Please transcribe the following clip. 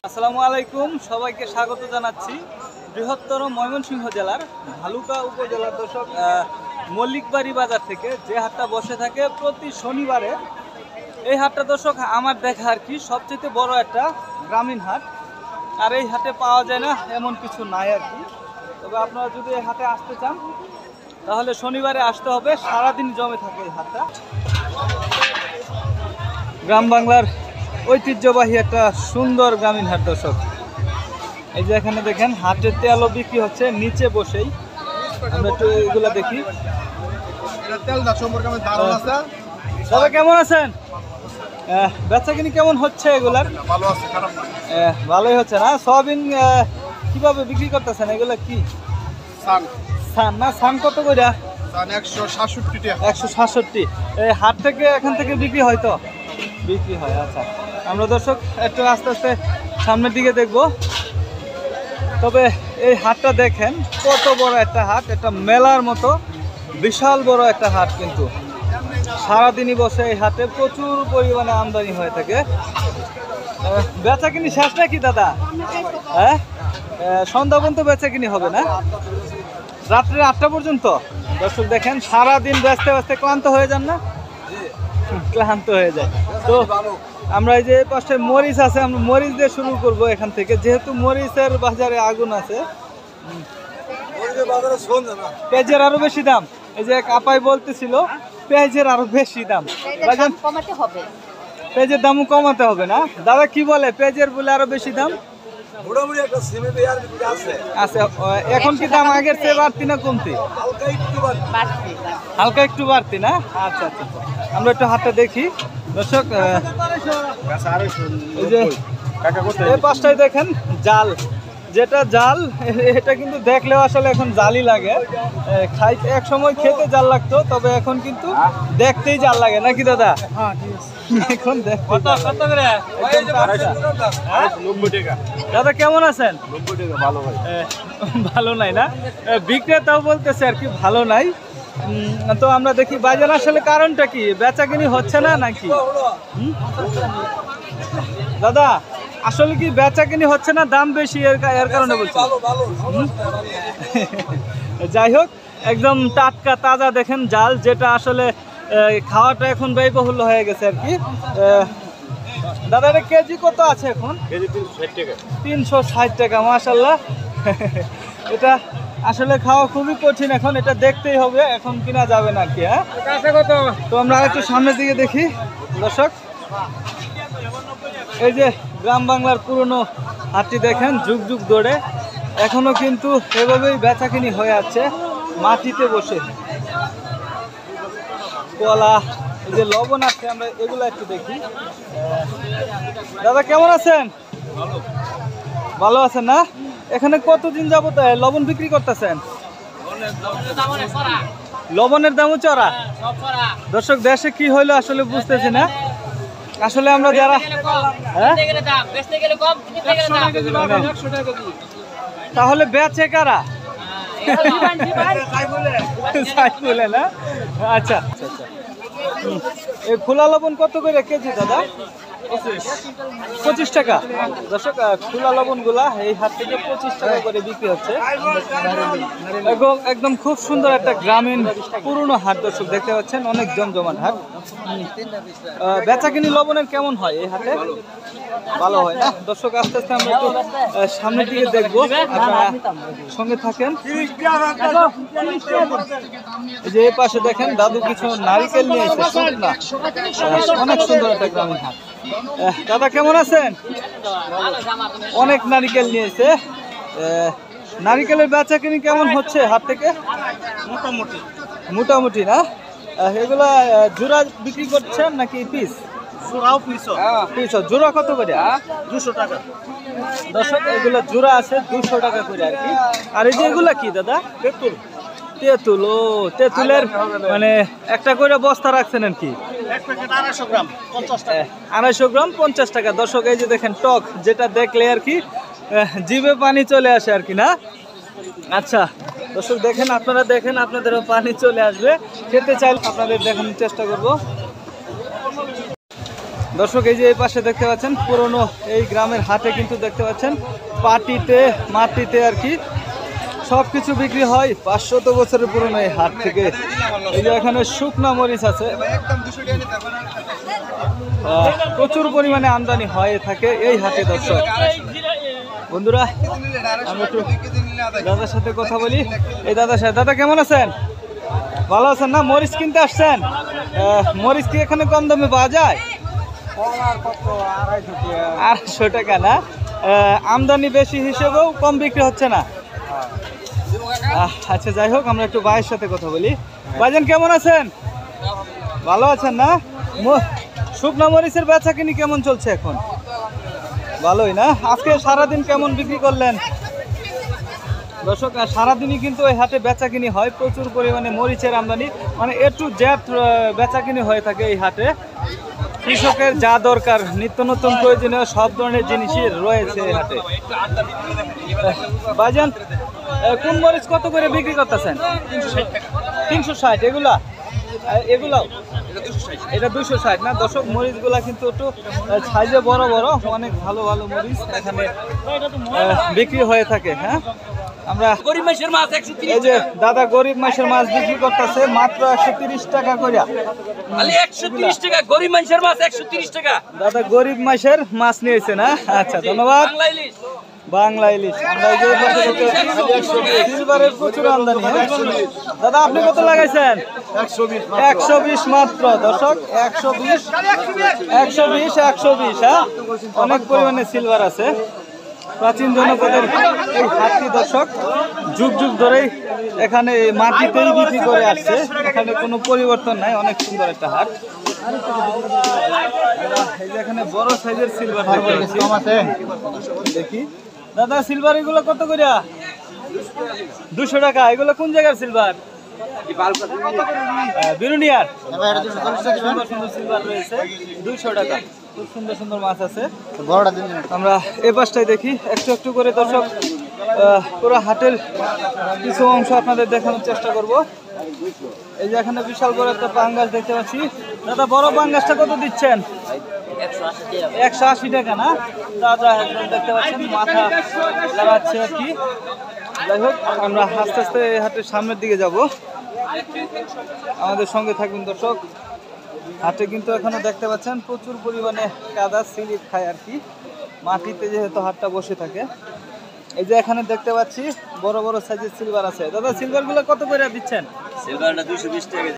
আসসালামু আলাইকুম, সবাইকে স্বাগত জানাচ্ছি বৃহত্তর ময়মনসিংহ জেলার ভালুকা উপজেলার দর্শক মল্লিকবাড়ি বাজার থেকে যে হাটটা বসে থাকে প্রতি শনিবারে। এই হাটটা দর্শক আমার দেখা আর কি সবচেয়ে বড় একটা গ্রামীণ হাট। আর এই হাটে পাওয়া যায় না এমন কিছু নাই আর কি। তবে আপনারা যদি এই হাটে আসতে চান তাহলে শনিবারে আসতে হবে, সারাদিন জমে থাকে এই হাটটা। গ্রাম বাংলার ঐতিহ্যবাহী একটা সুন্দর গ্রামীণ হাট দর্শক। এই যে এখানে দেখেন হাটের তেলও বিক্রি হচ্ছে নিচে বসেই। আমরা একটু এগুলা দেখি। দাদা কেমন আছেন? বেচা কিনি কেমন হচ্ছে এগুলার? ভালোই হচ্ছে না? সয়াবিন কিভাবে বিক্রি করতেছেন? এগুলা কি সান না? সান কত করে? 167। হাট থেকে এখান থেকে বিক্রি হয় তো? বিক্রি হয়। আচ্ছা, আমরা দর্শক একটু আস্তে আস্তে সামনের দিকে দেখব। তবে এই হাটটা দেখেন কত বড় একটা হাট, একটা মেলার মতো বিশাল বড় একটা হাট। কিন্তু সারাদিনই বসে এই হাটে প্রচুর পরিমাণে আমদানি হয়ে থাকে। বেচা কিনি শেষ নাকি দাদা? হ্যাঁ, সন্ধ্যা পর্যন্ত বেচা কিনি হবে না? রাত্রে 8টা পর্যন্ত? দর্শক দেখেন সারাদিন ব্যস্তে ব্যস্তে ক্লান্ত হয়ে যান না? ক্লান্ত হয়ে যায়। তো আমরা এই যে পাশে মরিচ আছে, আমরা মরিচ দিয়ে শুরু করব এখান থেকে, যেহেতু মরিচের বাজারে আগুন আছে। পেঁয়াজের আরো বেশি দাম। এই যে কাপাই বলতেছিল পেঁয়াজের আরো বেশি দাম, পেঁয়াজের দামও কমাতে হবে না? দাদা কি বলে, পেঁয়াজের বলে আরো বেশি দাম? এখন কি দাম আগের চেয়ে বাড়তি না কমতি? হালকা একটু বাড়তি না? আচ্ছা আচ্ছা, আমরা একটু হাটটা দেখি দর্শক। এই পাশটায় দেখেন জাল, যেটা জাল এটা কিন্তু দেখলেও আসলে এখন জালই লাগে। খাইতে এক সময় খেতে জাল লাগতো, তবে এখন কিন্তু দেখতেই জাল লাগে নাকি দাদা? এখন দাদা কেমন আছেন? ভালো নাই না? বিক্রেতাও বলতেছে আর কি ভালো নাই। তো আমরা দেখি বাজার আসলে কারণটা কি, বেচা কিনি হচ্ছে না নাকি? দাদা আসলে কি বেচা কিনি হচ্ছে না, দাম বেশি এর কারণে বলছি? যাই হোক, একদম টাটকা তাজা দেখেন জাল, যেটা আসলে খাওয়াটা এখন ব্যয়বহুল হয়ে গেছে আর কি। দাদা এটা কেজি কত আছে এখন? কেজি 360 টাকা। মাশাআল্লাহ, এটা আসলে খাওয়া খুবই কঠিন এখন, এটা দেখতেই হবে, এখন কিনা যাবে না কি। হ্যাঁ, তো আমরা একটু সামনের দিকে দেখি দর্শক। এই যে গ্রাম বাংলার পুরনো হাটটি দেখেন, যুগ যুগ ধরে এখনো কিন্তু এভাবেই বেচাকিনি হয়ে আছে মাটিতে বসে। কলা, এই যে লবণ আছে, আমরা এগুলো একটু দেখি। দাদা কেমন আছেন? ভালো আছেন না? এখানে কতদিন যাবত লবণ বিক্রি করতেছেন? লবণের দামও চড়া। দর্শক দেশে কি হইলো আসলে বুঝতেছি না। আসলে আমরা যারা তাহলে বেচে কারা? না? আচ্ছা আচ্ছা, এই খোলা লবণ কত করে কেজি দাদা? 25 টাকা। দর্শক খোলা লবণ গুলা এই হাট থেকে 25 টাকা করে বিক্রি হচ্ছে। একদম খুব সুন্দর একটা গ্রামীণ পুরনো হাট দর্শক, দেখতে পাচ্ছেন অনেক জমজমাট হাট। বেচাকিনি লবণের কেমন হয় এই হাটে? ভালো হয় না? দর্শক আস্তে আস্তে আমরা একটু সামনের দিকে দেখবো, আপনারা সঙ্গে থাকেন। এই যে এই পাশে দেখেন দাদু কিছু নারিকেল নিয়ে এসেছে, অনেক সুন্দর একটা গ্রামীণ হাট। দাদা কেমন আছেন? অনেক নারিকেল নিয়েছে। নারিকেলের বেচাকিনি কেমন হচ্ছে হাট থেকে? মোটামুটি না? এগুলা জোড়া বিক্রি করছেন নাকি পিস? জোড়া কত করে? 200 টাকা। দর্শক এগুলা জোড়া আছে 200 টাকা করে আর কি। আর এই যে এগুলা কি দাদা? তেঁতুল। ও, তেঁতুলের মানে একটা করে বস্তা রাখছেন আর কি? 250 গ্রাম 50 টাকা। দর্শক এই যে দেখেন টক, যেটা দেখলে আর কি জিভে পানি চলে আসে আর কি, না? আচ্ছা দর্শক দেখেন, আপনারা দেখেন, আপনাদেরও পানি চলে আসবে। খেতে চাইলে আপনাদের দেখানোর চেষ্টা করব। দর্শক এই যে এই পাশে দেখতে পাচ্ছেন পুরনো এই গ্রামের হাটে কিন্তু দেখতে পাচ্ছেন পাটিতে মাটিতে আর কি সব কিছু বিক্রি হয়। 500 বছরের পুরনো এই হাট থেকে। এই যে এখানে শুকনা মরিচ আছে, প্রচুর পরিমাণে আমদানি হয়ে থাকে এই হাটে। দর্শক বন্ধুরা আমরা একটু দাদার সাথে কথা বলি। এই দাদার সাথে, দাদা কেমন আছেন? ভালো আছেন না? মরিচ কিনতে আসছেন? মরিচ কি এখানে কম দামে পাওয়া যায়? 250 টাকা না? আমদানি বেশি হিসেবেও কম বিক্রি হচ্ছে না? আচ্ছা যাই হোক, আমরা একটু ভাইয়ের সাথে কথা বলি। ভাইজান কেমন আছেন? ভালো আছেন না? শুকনা মরিচের বেচা কিনি কেমন চলছে এখন? ভালোই না? আজকে সারাদিন কেমন বিক্রি করলেন? দর্শক সারাদিনই কিন্তু এই হাটে বেচা কিনি হয়, প্রচুর পরিমাণে মরিচের আমদানি, মানে A to Z বেচা কিনি হয়ে থাকে এই হাটে। কৃষকের যা দরকার নিত্য নতুন প্রয়োজনীয় সব ধরনের জিনিসই রয়েছে এই হাটে। ভাইজান কোন মরিচ কত করে বিক্রি করতেছেন? 360। এগুলা এগুলাও এটা 260 না? দর্শক মরিচগুলা কিন্তু একটু সাইজে বড় বড়, অনেক ভালো ভালো মরিচ এখানে বিক্রি হয়ে থাকে। হ্যাঁ, আমরা গরিব মাছের মাছ 130 এই যে দাদা গরিব মাছের মাছ বিক্রি করতেছে মাত্র 130 টাকা করে। খালি 130 টাকা গরিব মাছের মাছ 130 টাকা। দাদা গরিব মাছের মাছ নিয়েছে না? আচ্ছা ধন্যবাদ। বাংলা ইলিশ, বাংলা ইলিশ আমরা এই যে সিলভারের প্রচুর আমদানি। দাদা আপনি কত লাগাইছেন? 120 মাত্র। দর্শক 120 হ্যাঁ, অনেক পরিমাণে সিলভার আছে। প্রাচীন জনপদের এই হাটটি দর্শক যুগ যুগ ধরেই এখানে মাটিতেই বিক্রি করে আসছে, এখানে কোনো পরিবর্তন নাই। অনেক সুন্দর একটা হাট। এই যে এখানে বড় সাইজের সিলভার দেখি। দাদা সিলভার এগুলো কত করে? 200 টাকা। এগুলো কোন জায়গার সিলভার? বিরুনিয়ার। সিলভার রয়েছে 200 টাকা। খুব সুন্দর সুন্দর মাছ আছে। আমরা এ পাশটাই দেখি একটু একটু করে। দর্শক পুরো হাটের কিছু অংশ আপনাদের দেখানোর চেষ্টা করব। এই যে এখানে বিশাল বড় একটা পাঙ্গাস দেখতে পাচ্ছি। দাদা বড় পাঙ্গাসটা কত দিচ্ছেন? 180 টাকা না? দাদা একদম দেখতে পাচ্ছেন মাথা লাগাচ্ছে আর কি। যাই হোক আমরা আস্তে আস্তে হাটের সামনের দিকে যাব, আমাদের সঙ্গে থাকবেন দর্শক। হাটে কিন্তু এখনো দেখতে পাচ্ছেন প্রচুর পরিমাণে কাদা স্লিপ খায় আর কি, মাটিতে যেহেতু হাটটা বসে থাকে। এই যে এখানে দেখতে পাচ্ছি বড় বড় সাইজের সিলভার আছে। দাদা সিলভার গুলো কত করে দিচ্ছেন? সিলভারটা 220 টাকা।